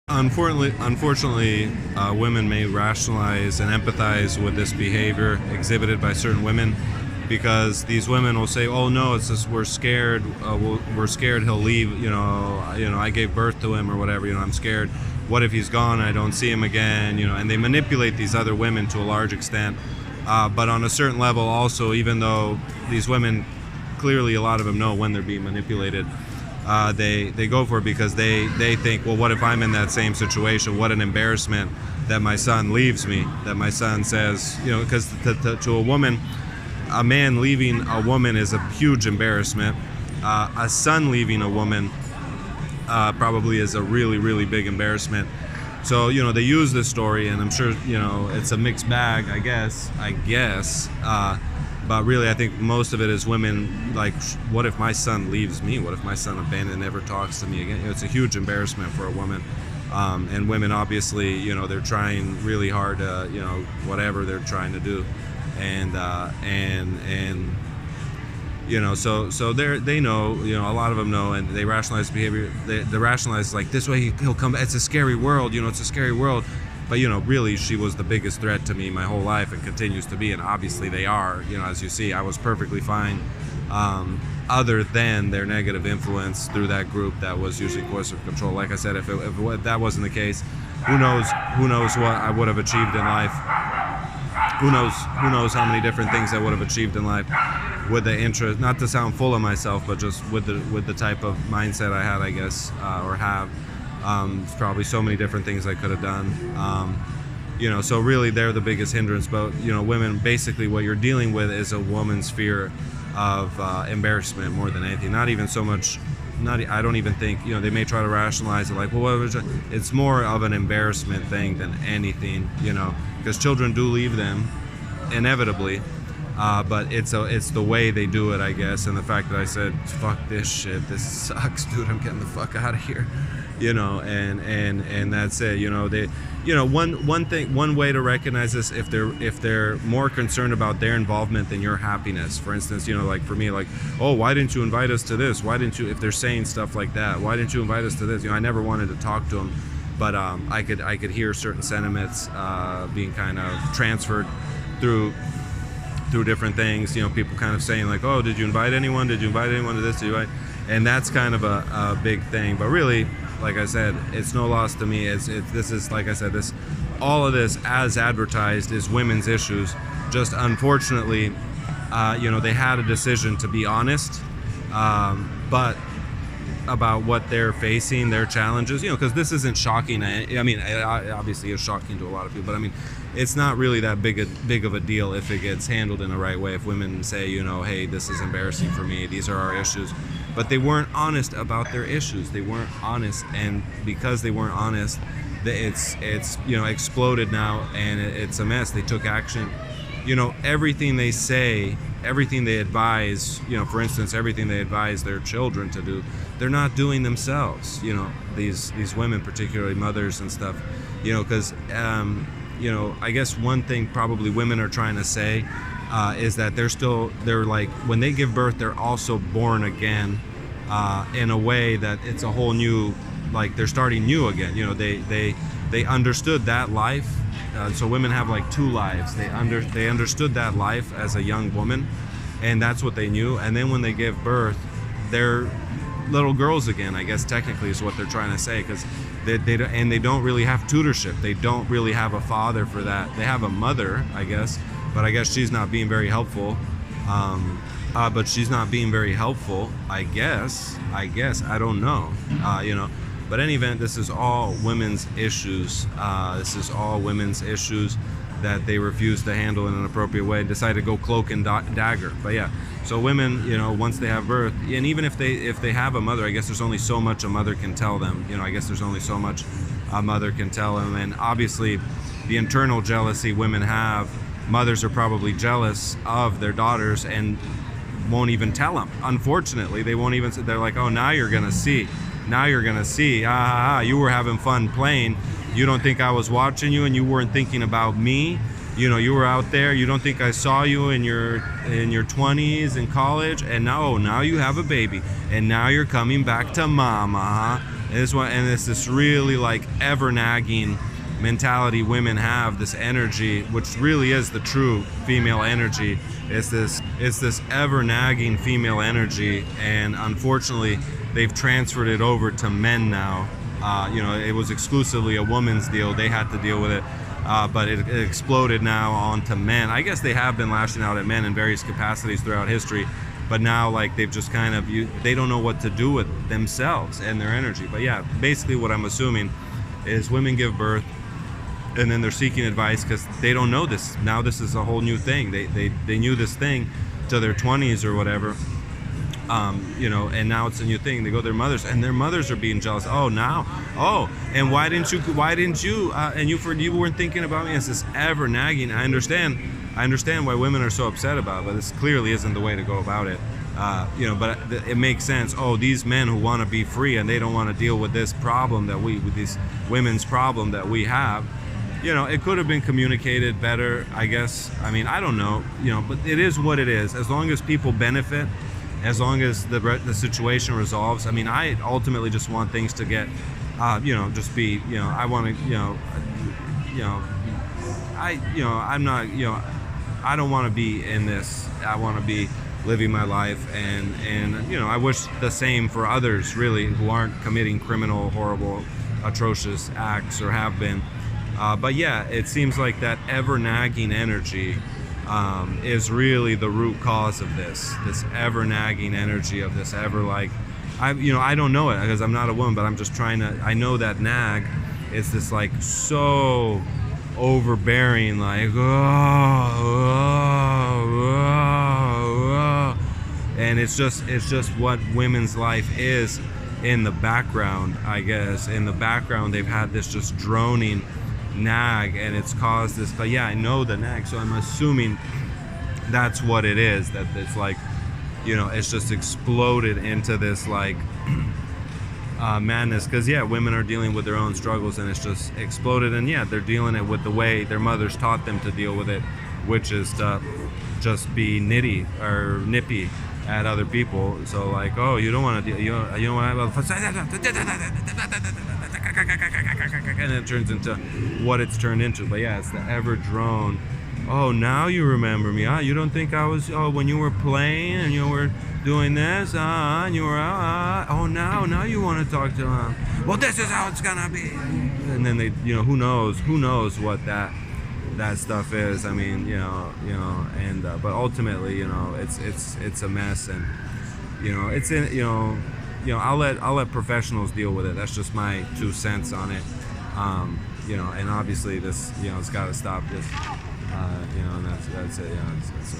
Unfortunately, women may rationalize and empathize with this behavior exhibited by certain women because these women will say, "Oh no, it's just we're scared. We're scared he'll leave. I gave birth to him or whatever. I'm scared. What if he's gone? And I don't see him again. And they manipulate these other women to a large extent. But on a certain level, also, even though these women clearly a lot of them know when they're being manipulated. They go for it because they think, well, what if I'm in that same situation? What an embarrassment that my son leaves me, that my son says, because to a woman, a man leaving a woman is a huge embarrassment. A son leaving a woman probably is a really, really big embarrassment. So, they use this story, and I'm sure, it's a mixed bag, I guess. But really, I think most of it is women like, what if my son leaves me? What if my son abandons and never talks to me again? It's a huge embarrassment for a woman. And women, obviously, they're trying really hard to, whatever they're trying to do. So they know, a lot of them know, and they rationalize behavior. They rationalize like, this way he'll come. It's a scary world, it's a scary world. But, really, she was the biggest threat to me my whole life and continues to be. And obviously they are, as you see, I was perfectly fine, other than their negative influence through that group that was using coercive control. Like I said, if that wasn't the case, who knows what I would have achieved in life. Who knows how many different things I would have achieved in life with the interest, not to sound full of myself, but just with the type of mindset I had, I guess, or have. There's probably so many different things I could have done. So really they're the biggest hindrance. But, women, basically what you're dealing with is a woman's fear of embarrassment more than anything. Not even so much, I don't even think, they may try to rationalize it like, well, it's more of an embarrassment thing than anything, because children do leave them inevitably. But it's the way they do it, I guess, and the fact that I said, fuck this shit, this sucks, dude, I'm getting the fuck out of here. And that's it. One way to recognize this, if they're more concerned about their involvement than your happiness. For instance, like for me, like, oh, why didn't you invite us to this? Why didn't you? If they're saying stuff like that, why didn't you invite us to this? I never wanted to talk to them, but I could hear certain sentiments being kind of transferred through different things. People kind of saying like, oh, did you invite anyone? Did you invite anyone to this? And that's kind of a big thing. But really, like I said, it's no loss to me. This is, like I said, all of this as advertised is women's issues. Just unfortunately, they had a decision to be honest, but about what they're facing, their challenges, because this isn't shocking. I mean, it obviously is shocking to a lot of people, but I mean, it's not really that big of a deal if it gets handled in the right way. If women say, hey, this is embarrassing for me, these are our issues. But they weren't honest about their issues. They weren't honest, and because they weren't honest, it's exploded now, and it's a mess. They took action. Everything they say, everything they advise, for instance, everything they advise their children to do, they're not doing themselves. These women, particularly mothers and stuff, because I guess one thing probably women are trying to say is that they're like, when they give birth, they're also born again, in a way that it's a whole new, like they're starting new again. They understood that life. So women have like two lives. They understood that life as a young woman, and that's what they knew. And then when they give birth, they're little girls again, I guess technically is what they're trying to say, because they don't really have tutorship. They don't really have a father for that. They have a mother, I guess, but I guess she's not being very helpful. But she's not being very helpful, I guess, I don't know, But in any event, this is all women's issues. This is all women's issues that they refuse to handle in an appropriate way, decide to go cloak and dagger. But yeah, so women, once they have birth, and even if they have a mother, I guess there's only so much a mother can tell them. I guess there's only so much a mother can tell them. And obviously, the internal jealousy women have, mothers are probably jealous of their daughters and won't even tell them. Unfortunately, they won't even. They're like, oh, now you're gonna see. You were having fun playing. You don't think I was watching you, and you weren't thinking about me. You were out there. You don't think I saw you in your 20s in college, and now you have a baby, and now you're coming back to mama, huh? And it's this really like ever nagging mentality women have, this energy, which really is the true female energy. It's this ever nagging female energy, and unfortunately they've transferred it over to men now. It was exclusively a woman's deal. They had to deal with it. But it exploded now onto men. I guess they have been lashing out at men in various capacities throughout history, but now like they've just kind of, they don't know what to do with themselves and their energy. But yeah, basically what I'm assuming is women give birth and then they're seeking advice because they don't know this. Now this is a whole new thing. They knew this thing to their 20s or whatever. And now it's a new thing. They go to their mothers, and their mothers are being jealous. And why didn't you? And you weren't thinking about me. It's this ever nagging. I understand why women are so upset about it, but this clearly isn't the way to go about it. But it makes sense. Oh, these men who want to be free and they don't want to deal with this problem with this women's problem that we have. It could have been communicated better, I guess. I mean, I don't know. But it is what it is. As long as people benefit. As long as the situation resolves. I mean, I ultimately just want things to get, just be, I want to, I'm not, I don't want to be in this. I want to be living my life, and I wish the same for others, really, who aren't committing criminal, horrible, atrocious acts or have been. But yeah, it seems like that ever nagging energy is really the root cause of this ever nagging energy of this ever like, I don't know it because I'm not a woman, but I'm just trying to, I know that nag is this like so overbearing, like, and it's just what women's life is in the background, I guess. In the background, they've had this just droning nag, and it's caused this. But yeah, I know the nag, so I'm assuming that's what it is, that it's like, it's just exploded into this like madness, because yeah, women are dealing with their own struggles, and it's just exploded. And yeah, they're dealing it with the way their mothers taught them to deal with it, which is to just be nitty or nippy at other people. So like, oh, you don't want to deal, you don't want to, and it turns into what it's turned into. But yeah, it's the ever drone. Oh, now you remember me. You don't think I was, when you were playing and you were doing this, and you were, now you want to talk to them. Well, this is how it's gonna be. And then they, who knows what that stuff is. I mean, but ultimately, it's a mess, and it's in, I'll let professionals deal with it. That's just my 2 cents on it. And obviously this, it's got to stop this. And that's it. It's